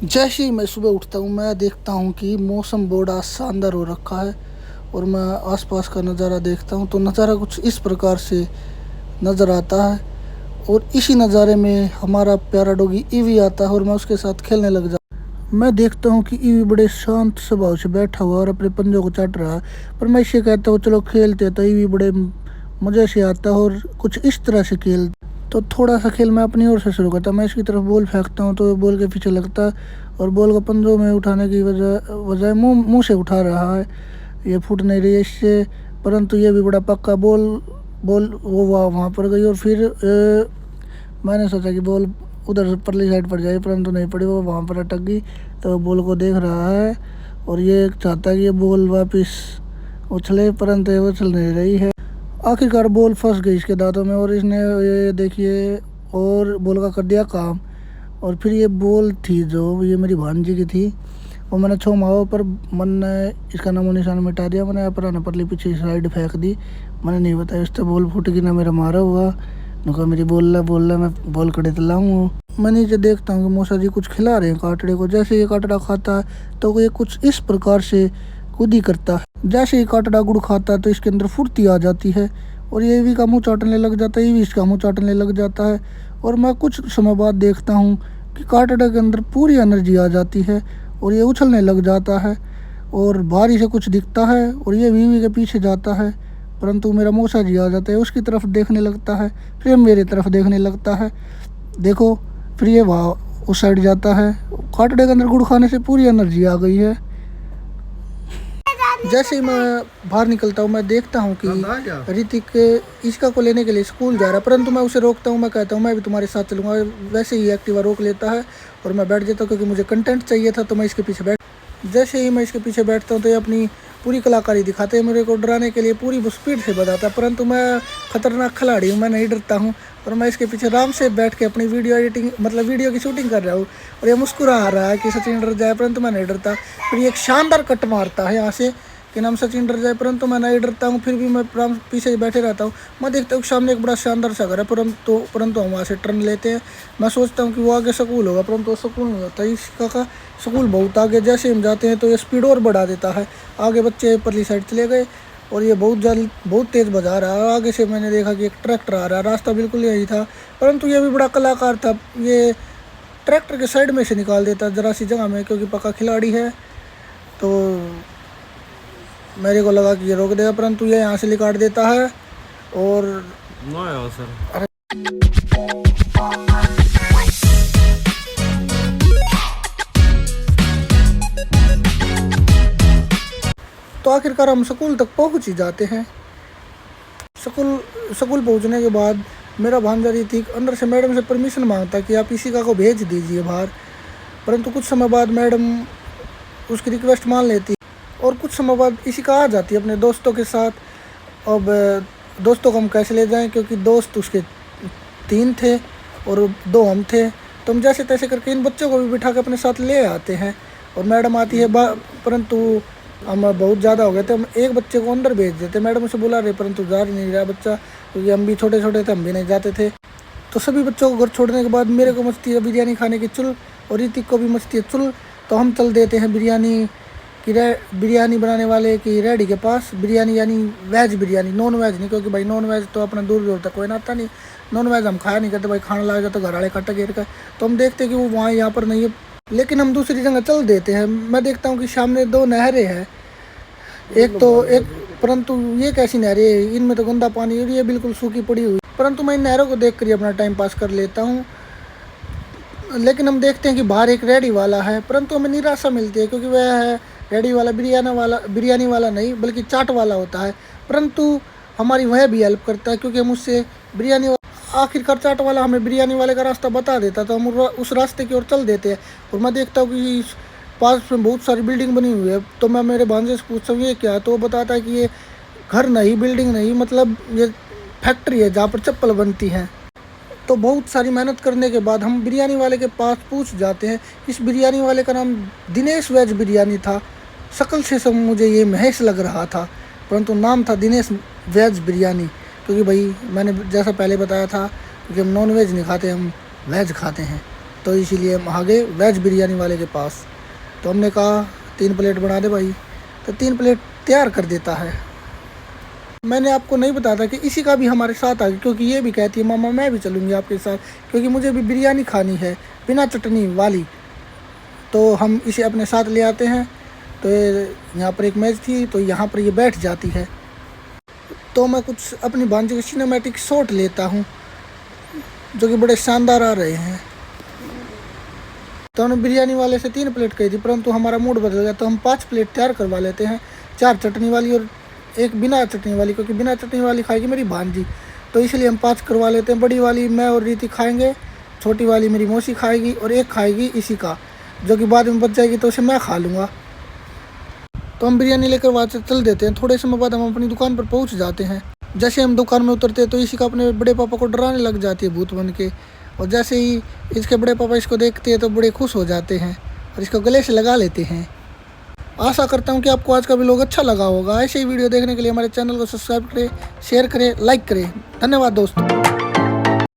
जैसे ही मैं सुबह उठता हूँ मैं देखता हूँ कि मौसम बड़ा शानदार हो रखा है। और मैं आसपास का नज़ारा देखता हूँ तो नज़ारा कुछ इस प्रकार से नज़र आता है। और इसी नज़ारे में हमारा प्यारा डॉगी ईवी आता है और मैं उसके साथ खेलने लग जाता हूँ। मैं देखता हूँ कि ईवी बड़े शांत स्वभाव से बैठा हुआ और अपने पंजों को चाट रहा है। पर मैं इसे कहता हूँ चलो खेलते हैं, तो ईवी बड़े मज़े से आता है और कुछ इस तरह से खेल। तो थोड़ा सा खेल मैं अपनी ओर से शुरू करता हूँ। मैं इसकी तरफ बॉल फेंकता हूँ तो बॉल के पीछे लगता है और बॉल को पंजों में उठाने की वजह मुंह से उठा रहा है। ये फूट नहीं रही है इससे, परंतु ये भी बड़ा पक्का बॉल बॉल वो वहाँ पर गई। और फिर मैंने सोचा कि बॉल उधर परली साइड पर जाए, परंतु नहीं पड़ी, वो वहाँ पर अटक गई। तो बॉल को देख रहा है और ये चाहता है कि ये बॉल वापस उछले, परंतु ये उछल नहीं रही है। आखिरकार बॉल फंस गई इसके दांतों में और इसने ये देखिए और बॉल का कर दिया काम। और फिर ये बॉल थी जो ये मेरी भांजी की थी, वो मैंने छो मारो पर मन ने इसका नामो निशान मिटा दिया। मैंने अपना परली पीछे साइड फेंक दी। मैंने नहीं बताया उससे बॉल फूट गई ना मेरा मारा हुआ। नुका मेरी बोल रहा मैं बॉल कड़े तो लाऊँ। मैं नीचे देखता हूँ कि मौसा जी कुछ खिला रहे हैं काटड़े को। जैसे ये काटड़ा खाता है तो ये कुछ इस प्रकार से खुद ही करता है। जैसे ही काटड़ा गुड़ खाता है तो इसके अंदर फुर्ती आ जाती है और ये भी का मुँह चाटने लग जाता है, ये भी इसका मुँह चाटने लग जाता है। और मैं कुछ समय बाद देखता हूँ कि काटड़ा के अंदर पूरी एनर्जी आ जाती है और ये उछलने लग जाता है और बारी से कुछ दिखता है और ये बीवी के पीछे जाता है। परंतु मेरा मौसा जी आ जाता है, उसकी तरफ देखने लगता है, फिर मेरी तरफ देखने लगता है। देखो फिर ये वहाँ उस साइड जाता है। काटड़े के अंदर गुड़ खाने से पूरी एनर्जी आ गई है। जैसे ही मैं बाहर निकलता हूँ मैं देखता हूँ कि ऋतिक इसका को लेने के लिए स्कूल जा रहा है, परंतु मैं उसे रोकता हूँ। मैं कहता हूँ मैं भी तुम्हारे साथ चलूँगा। वैसे ही एक्टिवा रोक लेता है और मैं बैठ जाता हूँ क्योंकि मुझे कंटेंट चाहिए था, तो मैं इसके पीछे जैसे ही मैं इसके पीछे बैठता हूँ तो ये अपनी पूरी कलाकारी दिखाते हैं, मेरे को डराने के लिए पूरी स्पीड से बजाता है। परंतु मैं खतरनाक खिलाड़ी हूँ, मैं नहीं डरता हूँ और मैं इसके पीछे आराम से बैठ के अपनी वीडियो एडिटिंग मतलब वीडियो की शूटिंग कर रहा हूँ। और ये मुस्कुरा रहा है कि सचिन डर जाए, परंतु मैं नहीं डरता। फिर ये एक शानदार कट मारता है यहाँ से कि नाम सचिन डर जाए, परंतु मैं नहीं डरता हूँ। फिर भी मैं पीछे बैठे रहता हूँ। मैं देखता हूँ सामने एक बड़ा शानदार सा घर है, परंतु हम वहाँ से टर्न लेते हैं। मैं सोचता हूँ कि वो आगे स्कूल होगा, परंतु स्कूल नहीं होता। इसका का स्कूल बहुत आगे। जैसे हम जाते हैं तो ये स्पीड और बढ़ा देता है। आगे बच्चे परली साइड चले गए और ये बहुत तेज़ बजा रहा है। आगे से मैंने देखा कि एक ट्रैक्टर आ रहा है, रास्ता बिल्कुल यही था, परंतु ये भी बड़ा कलाकार था। ये ट्रैक्टर के साइड में से निकाल देता ज़रा सी जगह में, क्योंकि पक्का खिलाड़ी है। तो मेरे को लगा कि ये रोक देगा, परंतु ये यहाँ से निकाल देता है और सर तो आखिरकार हम स्कूल तक पहुँच ही जाते हैं। स्कूल पहुँचने के बाद मेरा भांजा ऋतिक अंदर से मैडम से परमिशन मांगता कि आप इसी का को भेज दीजिए बाहर। परंतु कुछ समय बाद मैडम उसकी रिक्वेस्ट मान लेती और कुछ समय बाद इसी का आ जाती है अपने दोस्तों के साथ। अब दोस्तों को हम कैसे ले जाएं, क्योंकि दोस्त उसके 3 थे और 2 हम थे। तो हम जैसे तैसे करके इन बच्चों को भी बिठा के अपने साथ ले आते हैं और मैडम आती है। परंतु हम बहुत ज़्यादा हो गए थे, हम एक बच्चे को अंदर भेज देते। मैडम उसे बुला रहे परंतु जा नहीं रहा बच्चा, क्योंकि हम भी छोटे छोटे थे, हम भी नहीं जाते थे। तो सभी बच्चों को घर छोड़ने के बाद मेरे को मचती है बिरयानी खाने की चुल और ऋतिक को भी मचती है चुल। तो हम चल देते हैं बिरयानी बनाने वाले की रेडी के पास। बिरयानी यानी वेज बिरयानी, नॉन वेज नहीं, क्योंकि भाई नॉन वेज तो अपना दूर दूर तक कोई नाता नहीं। नॉन वेज हम खाया नहीं करते भाई, खाना लग जाता घर वाले कट्टा घेर का। तो हम देखते हैं कि वो वहाँ यहाँ पर नहीं है, लेकिन हम दूसरी जगह चल देते हैं। मैं देखता हूँ कि सामने 2 नहरें हैं, परंतु ये कैसी नहरें है, इनमें तो गंदा पानी और ये बिल्कुल सूखी पड़ी हुई। परंतु मैं इन नहरों को देख कर अपना टाइम पास कर लेता हूँ। लेकिन हम देखते हैं कि बाहर एक रेडी वाला है, परंतु हमें निराशा मिलती है, क्योंकि वह है रेडी वाला बिरयानी वाला नहीं बल्कि चाट वाला होता है। परंतु हमारी वह भी हेल्प करता है, क्योंकि हम उससे आखिरकार चाट वाला हमें बिरयानी वाले का रास्ता बता देता, तो हम उस रास्ते की ओर चल देते हैं। और मैं देखता हूँ कि पास में बहुत सारी बिल्डिंग बनी हुई है। तो मैं मेरे भांजे से पूछता हूँ ये क्या है, तो वो बताता है कि ये घर नहीं, बिल्डिंग नहीं, मतलब ये फैक्ट्री है जहाँ पर चप्पल बनती हैं। तो बहुत सारी मेहनत करने के बाद हम बिरयानी वाले के पास पूछ जाते हैं। इस बिरयानी वाले का नाम दिनेश वेज बिरयानी था। शक्ल से सब मुझे ये महेश लग रहा था, परंतु नाम था दिनेश वेज बिरयानी, क्योंकि भाई मैंने जैसा पहले बताया था कि हम नॉन वेज नहीं खाते, हम वेज खाते हैं। तो इसीलिए हम आ गए वेज बिरयानी वाले के पास। तो हमने कहा 3 प्लेट बना दे भाई, तो 3 प्लेट तैयार कर देता है। मैंने आपको नहीं बताया था कि इसी का भी हमारे साथ आ गया, क्योंकि ये भी कहती है मामा मैं भी चलूँगी आपके साथ, क्योंकि मुझे भी बिरयानी खानी है बिना चटनी वाली। तो हम इसे अपने साथ ले आते हैं। तो यहाँ पर एक मैच थी, तो यहाँ पर ये बैठ जाती है। तो मैं कुछ अपनी भांजी के सिनेमैटिक शॉट लेता हूँ जो कि बड़े शानदार आ रहे हैं। तो हमने बिरयानी वाले से 3 प्लेट कही थी, परंतु हमारा मूड बदल गया, तो हम 5 प्लेट तैयार करवा लेते हैं, 4 चटनी वाली और 1 बिना चटनी वाली, क्योंकि बिना चटनी वाली खाएगी मेरी भांजी। तो इसलिए हम 5 करवा लेते हैं। बड़ी वाली मैं और रीति खाएंगे, छोटी वाली मेरी मौसी खाएगी और 1 खाएगी इसी का, जो कि बाद में बच जाएगी तो उसे मैं खा लूँगा। तो हम बिरयानी लेकर वहाँ से चल देते हैं। थोड़े समय बाद हम अपनी दुकान पर पहुँच जाते हैं। जैसे हम दुकान में उतरते हैं तो इसी का अपने बड़े पापा को डराने लग जाती है भूत बन के, और जैसे ही इसके बड़े पापा इसको देखते हैं तो बड़े खुश हो जाते हैं और इसको गले से लगा लेते हैं। आशा करता हूँ कि आपको आज का व्लॉग अच्छा लगा होगा। ऐसे ही वीडियो देखने के लिए हमारे चैनल को सब्सक्राइब करें, शेयर करें, लाइक करें। धन्यवाद दोस्तों।